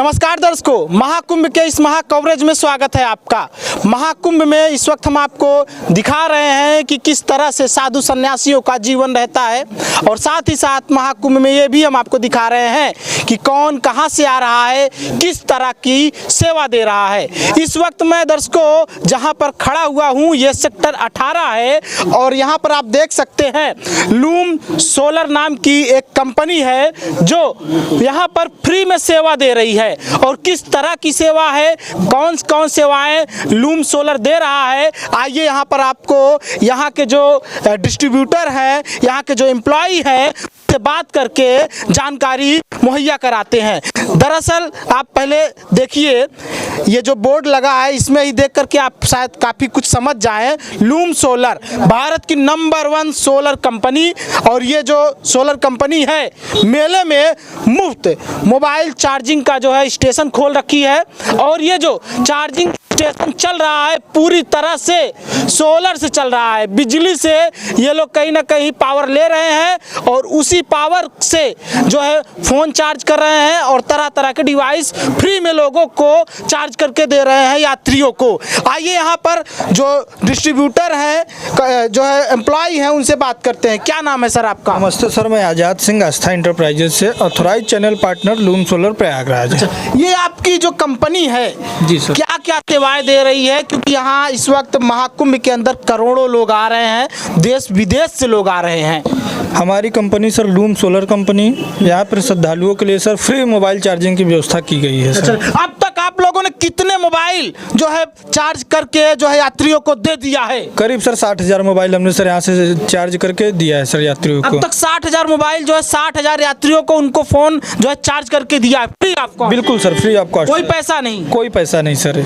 नमस्कार दर्शकों, महाकुंभ के इस महा कवरेज में स्वागत है आपका। महाकुंभ में इस वक्त हम आपको दिखा रहे हैं कि किस तरह से साधु सन्यासियों का जीवन रहता है और साथ ही साथ महाकुंभ में ये भी हम आपको दिखा रहे हैं कि कौन कहां से आ रहा है, किस तरह की सेवा दे रहा है। इस वक्त मैं दर्शकों जहां पर खड़ा हुआ हूं ये सेक्टर 18 है और यहां पर आप देख सकते हैं लूम सोलर नाम की एक कंपनी है जो यहां पर फ्री में सेवा दे रही है। और किस तरह की सेवा है, कौन कौन सेवाएं लूम सोलर दे रहा है, आइए यहाँ पर आपको यहाँ के जो डिस्ट्रीब्यूटर हैं, यहाँ के जो एम्प्लॉय हैं से बात करके जानकारी मुहैया कराते हैं। दरअसल आप पहले देखिए ये जो बोर्ड लगा है इसमें ही देख करके आप शायद काफ़ी कुछ समझ जाएं। लूम सोलर भारत की नंबर 1 सोलर कंपनी और ये जो सोलर कंपनी है मेले में मुफ्त मोबाइल चार्जिंग का जो है स्टेशन खोल रखी है और ये जो चार्जिंग स्टेशन चल रहा है पूरी तरह से सोलर से चल रहा है। बिजली से ये लोग कहीं ना कहीं पावर ले रहे हैं और उसी पावर से जो है फ़ोन चार्ज कर रहे हैं और तरह तरह के डिवाइस फ्री में लोगों को चार्ज करके दे रहे हैं यात्रियों को। आइए यहाँ पर जो डिस्ट्रीब्यूटर हैं, जो है एम्प्लॉय हैं, उनसे बात करते हैं। क्या नाम है सर आपका? नमस्ते सर, मैं आज़ाद सिंह आस्था इंटरप्राइजेज से authorised channel partner loom solar Prayagraj. ये आपकी जो कंपनी है जी सर, क्या क्या सेवाएं दे रही है? क्योंकि यहाँ इस वक्त महाकुंभ के अंदर करोड़ों लोग आ रहे हैं, देश विदेश से लोग आ रहे हैं। हमारी company sir loom solar company, यहाँ पर श्रद्धालुओं के लिए सर फ्री मोबाइल चार्जिंग की व्यवस्था की गई है सर। अब तक आप लोगों ने कितने मोबाइल जो है चार्ज करके जो है यात्रियों को दे दिया है? करीब सर 60,000 मोबाइल हमने सर यहाँ से चार्ज करके दिया है सर यात्रियों को। अब तक 60,000 मोबाइल जो है 60,000 यात्रियों को उनको फोन जो है चार्ज करके दिया है फ्री आपको? बिल्कुल सर, फ्री ऑफ कॉस्ट, कोई पैसा नहीं? कोई पैसा नहीं सर।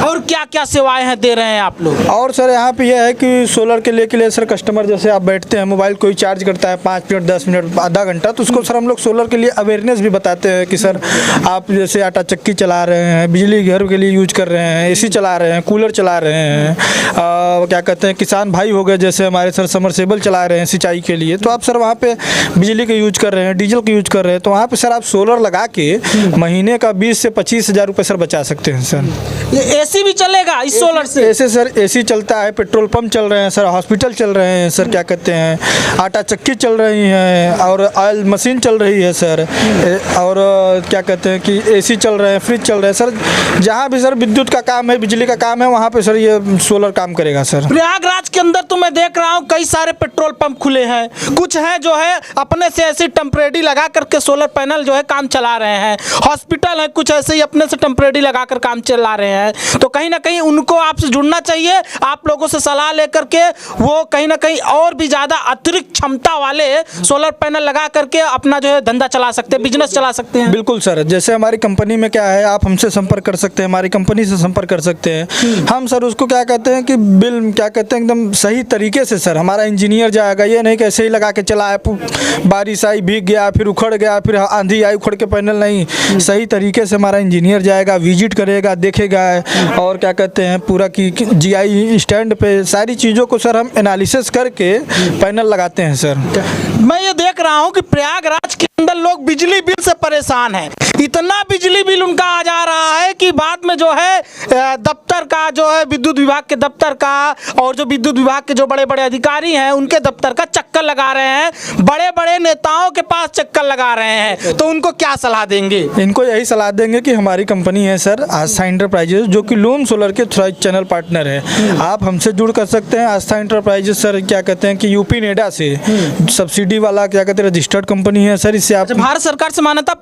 और क्या क्या सेवाएं हैं दे रहे हैं आप लोग? और सर यहाँ पे यह है कि सोलर के लिए सर कस्टमर जैसे आप बैठते हैं, मोबाइल कोई चार्ज करता है 5 मिनट 10 मिनट आधा घंटा, तो उसको सर हम लोग सोलर के लिए अवेयरनेस भी बताते हैं कि सर आप जैसे आटा चक्की चला रहे हैं, बिजली घर के लिए यूज कर रहे हैं, एसी चला रहे हैं, कूलर चला रहे हैं, क्या कहते हैं किसान भाई हो गए जैसे हमारे सर समरसेबल चला रहे हैं सिंचाई के लिए, तो आप सर वहाँ पे बिजली का यूज कर रहे हैं, डीजल का यूज कर रहे हैं, तो वहाँ पे सर आप सोलर लगा के महीने का 20 से 25,000 रुपये सर बचा सकते हैं सर। ये एसी भी चलेगा इस सोलर से? ऐसे सर एसी चलता है, पेट्रोल पंप चल रहे हैं सर, हॉस्पिटल चल रहे हैं सर, क्या कहते हैं आटा चक्की चल रही है और ऑयल मशीन चल रही है सर, और क्या कहते हैं कि एसी चल रहे हैं, फ्रिज चल रहे हैं सर। जहाँ भी सर विद्युत का काम है, बिजली का काम है, वहाँ पे सर ये सोलर काम करेगा सर। प्रयागराज के अंदर तो मैं देख रहा हूँ कई सारे पेट्रोल पंप खुले हैं, कुछ हैं जो है अपने से ऐसी टेम्परेरी लगा करके सोलर पैनल जो है काम चला रहे हैं, हॉस्पिटल है कुछ ऐसे ही अपने से टेम्परेरी लगा कर काम चला रहे हैं। तो कहीं ना कहीं उनको आपसे जुड़ना चाहिए, आप लोगों से सलाह लेकर के वो कहीं ना कहीं और भी ज़्यादा अतिरिक्त क्षमता वाले सोलर पैनल लगा करके अपना जो है धंधा चला सकते हैं, बिजनेस चला सकते हैं। बिल्कुल सर, जैसे हमारी कंपनी में क्या है, आप हमसे संपर्क कर सकते हैं, हमारी कंपनी से संपर्क कर सकते हैं। हम सर उसको क्या कहते हैं कि बिल क्या कहते हैं एकदम सही तरीके से सर हमारा इंजीनियर जाएगा, ये नहीं कि ऐसे ही लगा के चला है, बारिश आई भीग गया, फिर उखड़ गया, फिर आंधी आई उखड़ के पैनल नहीं, सही तरीके से हमारा इंजीनियर जाएगा, विजिट करेगा, देखेगा और क्या कहते हैं पूरा की जीआई स्टैंड पे सारी चीज़ों को सर हम एनालिसिस करके पैनल लगाते हैं सर। मैं ये देख रहा हूँ कि प्रयागराज के अंदर लोग बिजली बिल से परेशान हैं, इतना बिजली बिल उनका आ जा रहा है कि बाद में जो है दफ्तर का जो है विद्युत विभाग के दफ्तर का और जो विद्युत विभाग के जो बड़े बड़े अधिकारी हैं उनके दफ्तर का चक्कर लगा रहे हैं, बड़े बड़े नेताओं के पास चक्कर लगा रहे हैं। तो उनको क्या सलाह देंगे? इनको यही सलाह देंगे कि हमारी कंपनी है सर आस्था इंटरप्राइजेज, जो कि लूम सोलर के ऑथराइज्ड चैनल पार्टनर है। आप हमसे जुड़ कर सकते हैं। आस्था इंटरप्राइजेज सर क्या कहते हैं कि यूपी नेडा से सब्सिडी वाला क्या कहते हैं रजिस्टर्ड कंपनी है सर। इससे आप भारत सरकार से मान्यता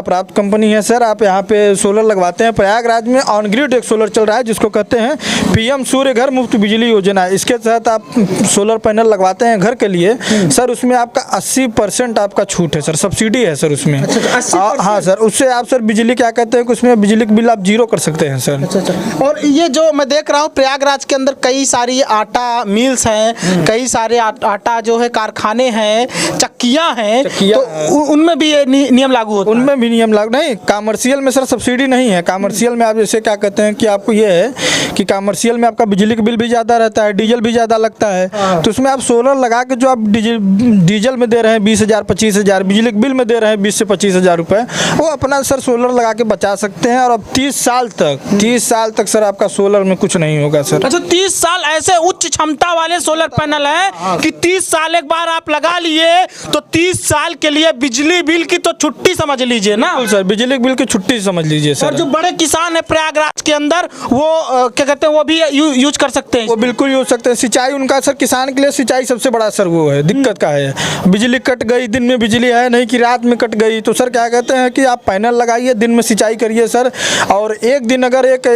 प्राप्त कंपनी है सर। आप यहाँ पे सोलर लगवाते हैं। प्रयागराज में ऑन ग्रिड एक सोलर चल रहा है जिसको कहते हैं पीएम सूर्य घर मुफ्त बिजली योजना। इसके तहत आप सोलर पैनल लगवाते हैं घर के लिए सर, उसमें आपका 80% आपका छूट है सर, सब्सिडी है सर उसमें। हाँ सर, उससे आप सर बिजली क्या कहते हैं कि उसमें बिजली का बिल आप 0 कर सकते हैं सर। और ये जो मैं देख रहा हूँ प्रयागराज के अंदर कई सारी आटा मिल्स हैं, कई सारे आटा जो है कारखाने हैं, चक्कियाँ हैं, तो उनमें भी ये नियम लागू होता है? उनमें भी नियम लागू नहीं, कॉमर्शियल में सर सब्सिडी नहीं है। कमर्शियल में आप जैसे क्या कहते हैं कि आपको ये है कि कमर्शियल में आपका बिजली का बिल भी ज़्यादा रहता है, डीजल भी ज़्यादा लगता है, तो उसमें आप सोलर लगा के जो आप डीजल में दे रहे हैं 20,000 25,000, बिजली के बिल में दे रहे हैं 20 से 25,000 रुपये, वो अपना सर सोलर लगा के बचा सकते हैं। और अब 30 साल तक सर आपका सोलर में कुछ नहीं होगा सर। अच्छा, 30 साल ऐसे उच्च क्षमता वाले सोलर पैनल हैं कि 30 साल एक बार आप लगा लिए तो 30 साल के लिए बिजली बिल की तो छुट्टी समझ लीजिए ना सर, बिजली के बिल की छुट्टी समझ लीजिए सर। और जो बड़े किसान है प्रयागराज के अंदर, वो क्या कहते हैं, वो भी यूज कर सकते हैं। वो बिल्कुल यूज सकते हैं। सिंचाई उनका सर, किसान के लिए सिंचाई सबसे बड़ा सर वो है, दिक्कत का है। बिजली कट गई, दिन में बिजली है नहीं कि रात में कट गई, तो सर क्या कहते हैं कि आप पैनल लगाइए, दिन में सिंचाई करिए सर। और एक दिन अगर एक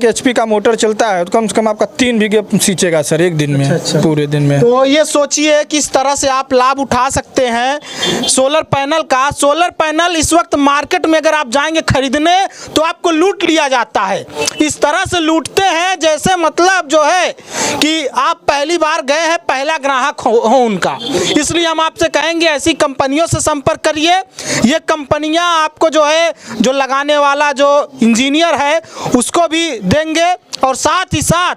HP का मोटर चलता है तो कम से कम आपका 3 बीघे सींचेगा सर एक दिन में। अच्छा। पूरे दिन में। तो ये सोचिए किस तरह से आप लाभ उठा सकते हैं सोलर पैनल का। सोलर पैनल इस वक्त मार्केट में अगर आप जाएंगे खरीदने तो आपको लूट लिया जाता है। इस तरह से लूटते हैं जैसे मतलब जो है कि आप पहली बार गए हैं, पहला ग्राहक हो उनका। इसलिए हम आपसे कहेंगे ऐसी कंपनियों से संपर्क करिए। ये कंपनियां आपको जो है, जो लगाने वाला जो इंजीनियर है उसको भी देंगे, और साथ ही साथ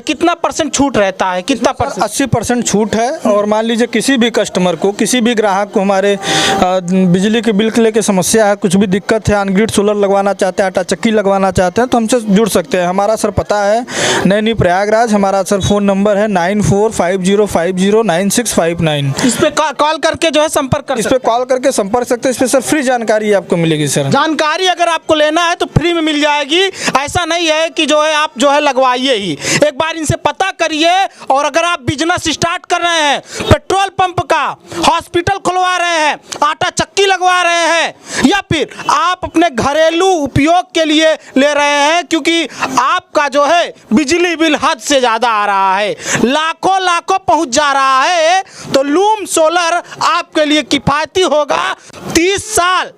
कितना % छूट रहता है, कितना %? 80% छूट है। और मान लीजिए किसी भी कस्टमर को, किसी भी ग्राहक को हमारे बिजली के बिल के लेके समस्या है, कुछ भी दिक्कत है, ऑनग्रिड सोलर लगवाना चाहते हैं, आटा चक्की लगवाना चाहते हैं, तो हमसे जुड़ सकते हैं। हमारा सर पता है नैनी प्रयागराज। हमारा सर फ़ोन नंबर है 9450509659। इस पे कॉल करके जो है संपर्क कर इस पे कॉल करके संपर्क सकते हैं। इस पे सर फ्री जानकारी आपको मिलेगी सर। जानकारी अगर आपको लेना है तो फ्री में मिल जाएगी। ऐसा नहीं है कि जो है आप जो है लगवाइए ही, एक बार इनसे पता करिए। और अगर आप बिजनेस स्टार्ट कर रहे हैं, पेट्रोल पंप का, हॉस्पिटल खुलवा रहे हैं, आटा चक्की लगवा रहे हैं, या फिर आप अपने घरेलू उपयोग के लिए ले रहे हैं, क्योंकि आपका जो है बिजली बिल हद से ज़्यादा आ रहा है, लाखों पहुंच जा रहा है, तो लूम सोलर आपके लिए किफ़ायती होगा। 30 साल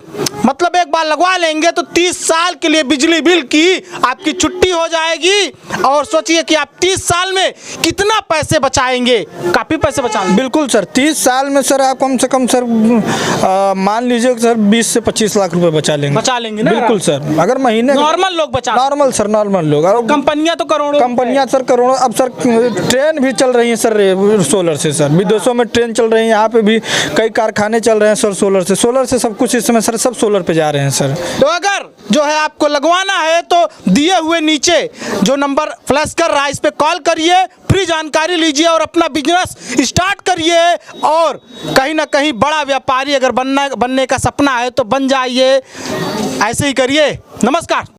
मतलब एक बार लगवा लेंगे तो 30 साल के लिए बिजली बिल की आपकी छुट्टी हो जाएगी। और सोचिए कि आप 30 साल में कितना पैसे बचाएंगे, काफ़ी पैसे बचाएंगे। बिल्कुल सर, 30 साल में सर आप कम से कम सर मान लीजिए सर 20 से 25 लाख रुपए बचा लेंगे ना। बिल्कुल सर, अगर महीने नॉर्मल लोग बचा, नॉर्मल सर, नॉर्मल लोग। और कंपनियां तो करोड़ों, कंपनियां सर करोड़ों। अब सर ट्रेन भी चल रही है सर सोलर से सर, विदेशों में ट्रेन चल रही है, यहाँ पे भी कई कारखाने चल रहे हैं सर सोलर से सब कुछ इस समय सर सब सोलर पे जा रहे हैं सर। तो अगर जो है आपको लगवाना है तो दिए हुए नीचे जो नंबर फ्लैश कर रहा है इस पे कॉल करिए, फ्री जानकारी लीजिए और अपना बिजनेस स्टार्ट करिए। और कहीं ना कहीं बड़ा व्यापारी अगर बनने का सपना है तो बन जाइए। ऐसे ही करिए। नमस्कार।